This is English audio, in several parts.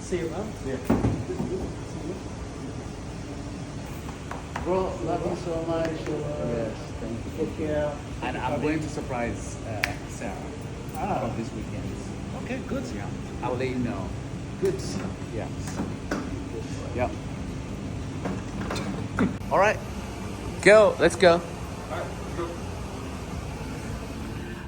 See you, man. Yeah. Bro, love you so much. Yes, thank you. Take care. And I'm going to surprise Sarah Ah. this weekend. Okay, good. Yeah, I will let you know. Good. Yeah. Yep. All right. Go. Let's go.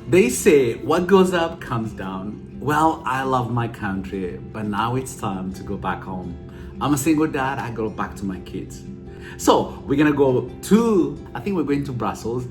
They say what goes up comes down. Well, I love my country, but now it's time to go back home. I'm a single dad. I go back to my kids. So we're gonna go to, I think we're going to Brussels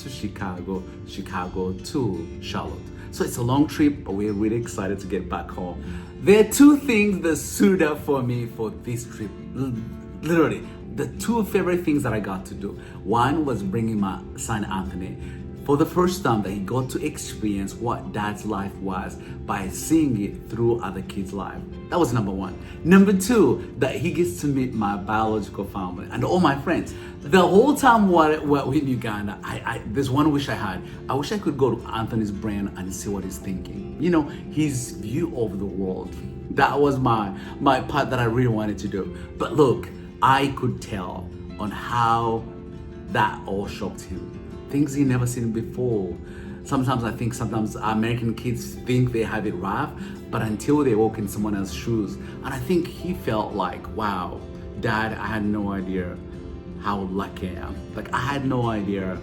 to Chicago, Chicago to Charlotte. So it's a long trip, but we're really excited to get back home. There are two things that stood up for me for this trip. Literally, the two favorite things that I got to do. One was bringing my son Anthony for the first time that he got to experience what dad's life was by seeing it through other kids' life. That was number one. Number two, that he gets to meet my biological family and all my friends. The whole time we're in Uganda, there's one wish I had. I wish I could go to Anthony's brain and see what he's thinking. You know, his view of the world. That was my part that I really wanted to do. But look, I could tell on how that all shocked him. Things he never seen before. Sometimes I think American kids think they have it rough, but until they walk in someone else's shoes. And I think he felt like, wow, Dad, I had no idea how lucky I am. Like, I had no idea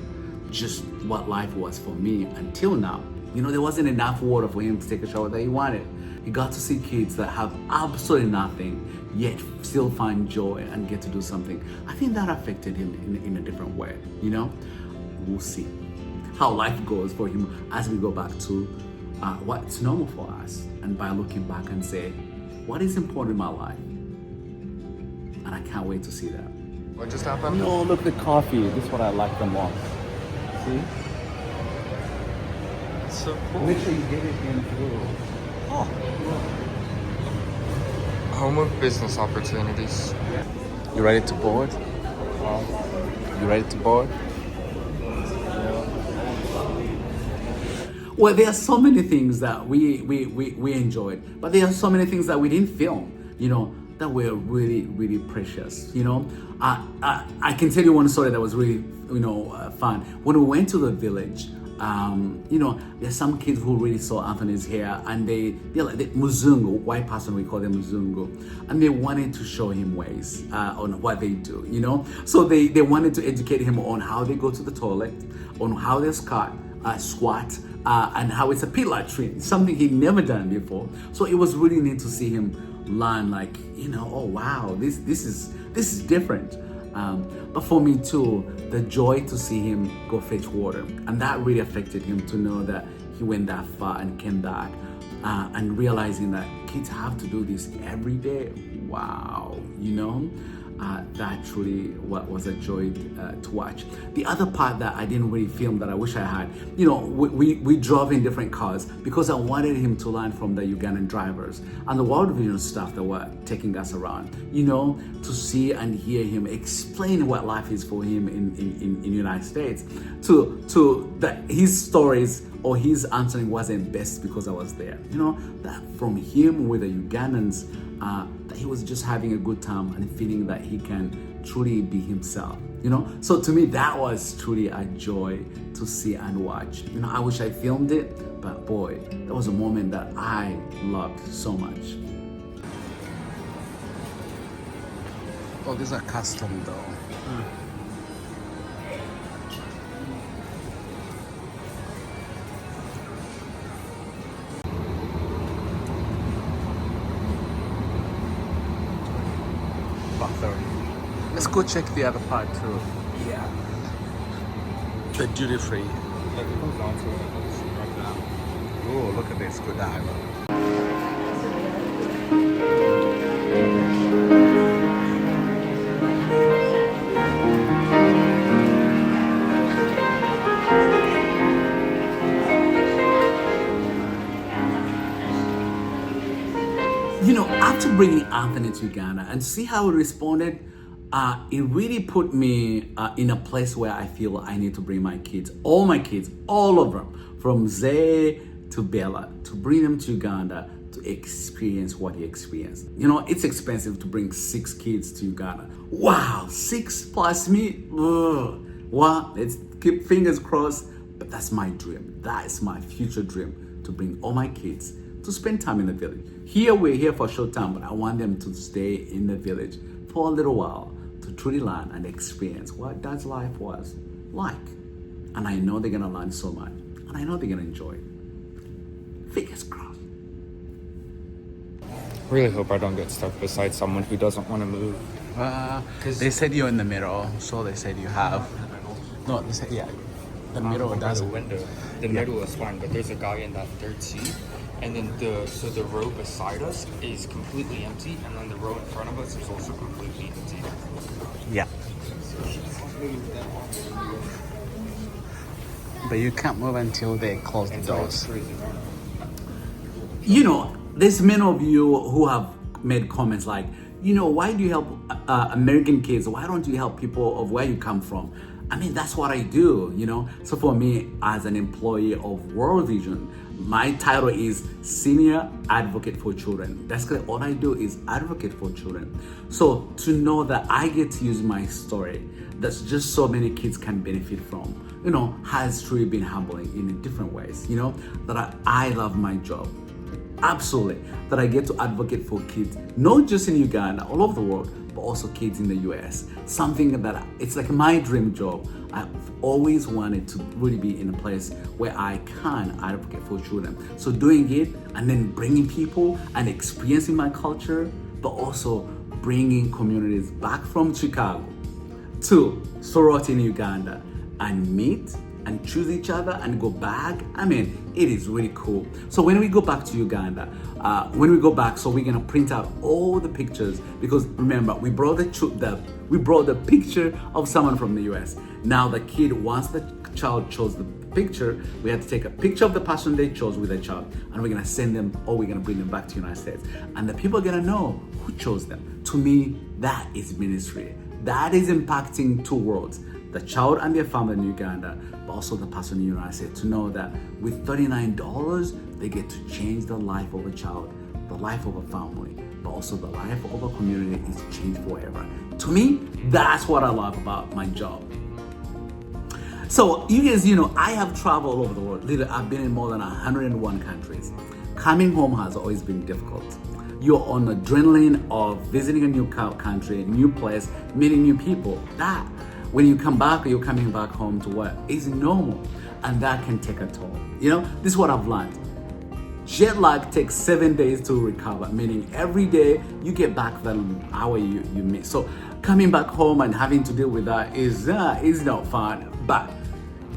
just what life was for me until now. You know, there wasn't enough water for him to take a shower that he wanted. He got to see kids that have absolutely nothing, yet still find joy and get to do something. I think that affected him in a different way, you know? We'll see how life goes for him as we go back to what's normal for us, and by looking back and say, what is important in my life? And I can't wait to see that. What just happened? No, look, the coffee. This is what I like the most. See? It's so cool. Make sure you get it in through. Oh. Home of business opportunities. You ready to board? You ready to board? Well, there are so many things that we enjoyed, but there are so many things that we didn't film, you know, that were really, really precious, you know. I can tell you one story that was really, fun. When we went to the village, you know, there's some kids who really saw Anthony's hair, and they're like the Muzungu, white person, we call them Muzungu, and they wanted to show him ways on what they do, you know. So they wanted to educate him on how they go to the toilet, on how they squat, and how it's a pit latrine, something he'd never done before. So it was really neat to see him learn, like, you know, oh wow, this is different. But for me too, the joy to see him go fetch water, and that really affected him to know that he went that far and came back, and realizing that kids have to do this every day. Wow, you know. That truly was a joy to watch. The other part that I didn't really film that I wish I had, you know, we drove in different cars because I wanted him to learn from the Ugandan drivers and the World Vision staff that were taking us around, you know, to see and hear him explain what life is for him in the United States, to that his stories or his answering wasn't best because I was there, you know, that from him with the Ugandans, that he was just having a good time and feeling that he can truly be himself, you know. So to me, that was truly a joy to see and watch. You know, I wish I filmed it, but boy, that was a moment that I loved so much. Oh, these are custom though. Let's go check the other part too. Yeah. The duty free. Like it comes down to it. Like that. Oh, look at this good diver. You know, after bringing Anthony to Uganda and see how he responded, it really put me in a place where I feel I need to bring my kids, all of them, from Zay to Bella, to bring them to Uganda to experience what he experienced. You know, it's expensive to bring 6 kids to Uganda. Wow, 6 plus me? Ugh. Well, let's keep fingers crossed, but that's my dream. That is my future dream, to bring all my kids to spend time in the village. Here, we're here for a short time, but I want them to stay in the village for a little while to truly learn and experience what Dad's life was like. And I know they're gonna learn so much, and I know they're gonna enjoy it. Fingers crossed. Really hope I don't get stuck beside someone who doesn't want to move. They said you're in the middle, so they said you have. No, they said, yeah, the middle By the doesn't. window. The middle is fine, but there's a guy in that third seat, and then the row beside us is completely empty, and then the row in front of us is also completely empty. Yeah. But you can't move until they close the And so it's doors. crazy. You know, there's many of you who have made comments like, you know, why do you help American kids? Why don't you help people of where you come from? I mean, that's what I do, you know? So for me, as an employee of World Vision, my title is Senior Advocate for Children. Basically, all I do is advocate for children. So to know that I get to use my story, that's just so many kids can benefit from, you know, has truly been humbling in different ways, you know? That I love my job. Absolutely, that I get to advocate for kids, not just in Uganda, all over the world, but also kids in the US. Something that it's like my dream job. I've always wanted to really be in a place where I can advocate for children. So doing it and then bringing people and experiencing my culture, but also bringing communities back from Chicago to Soroti in Uganda and meet and choose each other and go back. I mean, it is really cool. So when we go back to Uganda, so we're gonna print out all the pictures, because remember, we brought the picture of someone from the US. Now the kid, once the child chose the picture, we have to take a picture of the person they chose with the child, and we're gonna send them, or we're gonna bring them back to the United States, and the people are gonna know who chose them. To me, that is ministry. That is impacting 2 worlds. The child and their family in Uganda, but also the person in the United States, to know that with $39, they get to change the life of a child, the life of a family, but also the life of a community is changed forever. To me, that's what I love about my job. So you guys, you know, I have traveled all over the world. Literally, I've been in more than 101 countries. Coming home has always been difficult. You're on adrenaline of visiting a new country, new place, meeting new people. That, when you come back, or you're coming back home to work, is normal, and that can take a toll. You know, this is what I've learned. Jet lag takes 7 days to recover, meaning every day you get back the hour you miss. So coming back home and having to deal with that is not fun, but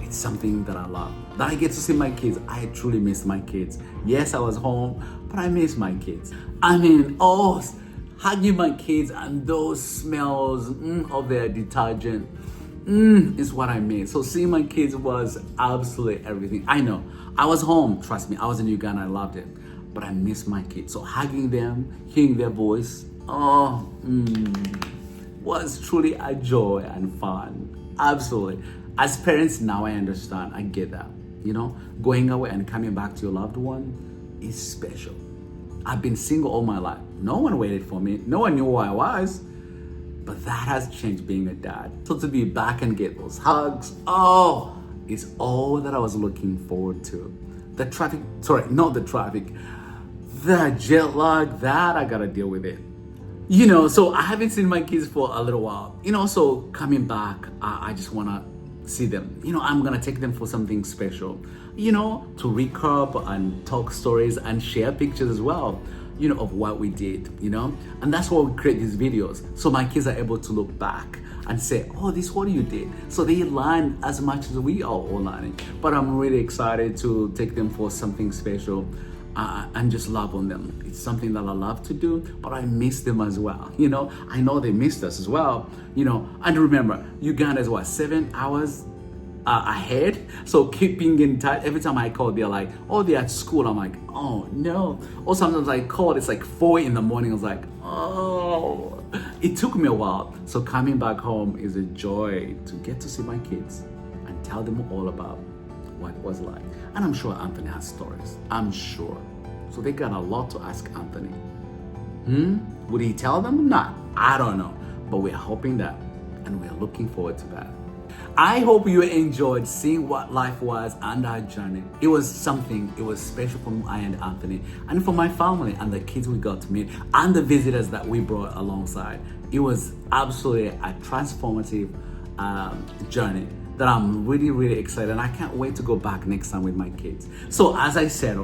it's something that I love. That I get to see my kids. I truly miss my kids. Yes, I was home, but I miss my kids. I mean, hugging my kids and those smells of their detergent is what I miss. So seeing my kids was absolutely everything. I know, I was home, trust me, I was in Uganda, I loved it, but I miss my kids. So hugging them, hearing their voice, was truly a joy and fun. Absolutely. As parents now, I understand, I get that. You know, going away and coming back to your loved one is special. I've been single all my life. No one waited for me. No one knew who I was. But that has changed being a dad. So to be back and get those hugs, it's all that I was looking forward to. The jet lag, that I gotta deal with it. You know, so I haven't seen my kids for a little while. You know, so coming back, I just wanna see them. You know, I'm gonna take them for something special. You know, to recap and talk stories and share pictures as well, you know, of what we did, you know? And that's why we create these videos. So my kids are able to look back and say, oh, this is what you did. So they learn as much as we are all learning. But I'm really excited to take them for something special and just love on them. It's something that I love to do, but I miss them as well. You know, I know they missed us as well, you know. And remember, Uganda is what, 7 hours ahead? So keeping in touch. Every time I call, they're like, oh, they're at school. I'm like, oh no. Or sometimes I call, it's like 4 in the morning. I was like, oh. It took me a while. So coming back home is a joy to get to see my kids and tell them all about what it was like. And I'm sure Anthony has stories. I'm sure. So they got a lot to ask Anthony. Would he tell them? Not. I don't know. But we're hoping that, and we're looking forward to that. I hope you enjoyed seeing what life was and our journey. It was something, it was special for I and Anthony, and for my family and the kids we got to meet, and the visitors that we brought alongside. It was absolutely a transformative journey that I'm really, really excited, and I can't wait to go back next time with my kids. So as I said,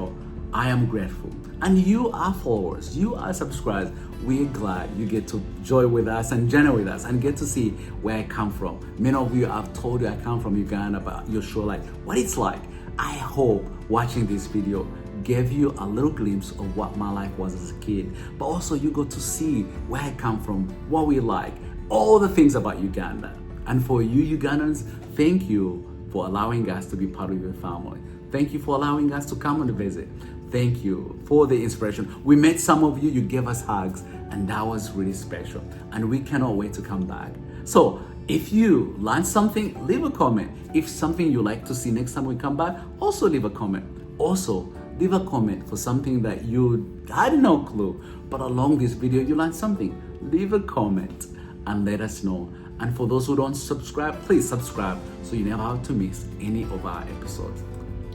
I am grateful. And you are followers, you are subscribers. We're glad you get to join with us and journey with us and get to see where I come from. Many of you have told you I come from Uganda, but you're sure like what it's like. I hope watching this video gave you a little glimpse of what my life was as a kid, but also you got to see where I come from, what we like, all the things about Uganda. And for you Ugandans, thank you for allowing us to be part of your family. Thank you for allowing us to come and visit. Thank you for the inspiration. We met some of you, you gave us hugs, and that was really special. And we cannot wait to come back. So if you learned something, leave a comment. If something you like to see next time we come back, also leave a comment. Also, leave a comment for something that you had no clue, but along this video you learned something. Leave a comment and let us know. And for those who don't subscribe, please subscribe so you never have to miss any of our episodes.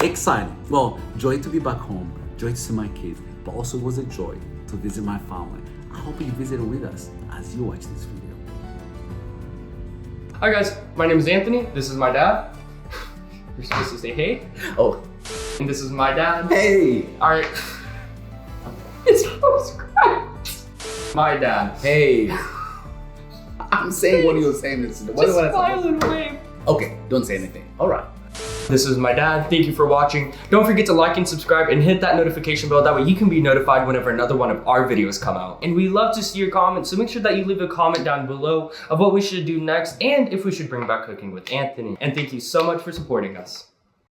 Exciting. Well, joy to be back home, joy to see my kids, but also it was a joy to visit my family. I hope you visited with us as you watch this video. Hi guys, my name is Anthony. This is my dad. You're supposed to say hey. Oh. And this is my dad. Hey. All right. It's my dad. Hey. I'm saying what you're saying. Just smile and wave. Okay, don't say anything. All right. This is my dad. Thank you for watching. Don't forget to like and subscribe and hit that notification bell. That way you can be notified whenever another one of our videos come out. And we love to see your comments, so make sure that you leave a comment down below of what we should do next and if we should bring back cooking with Anthony. And thank you so much for supporting us.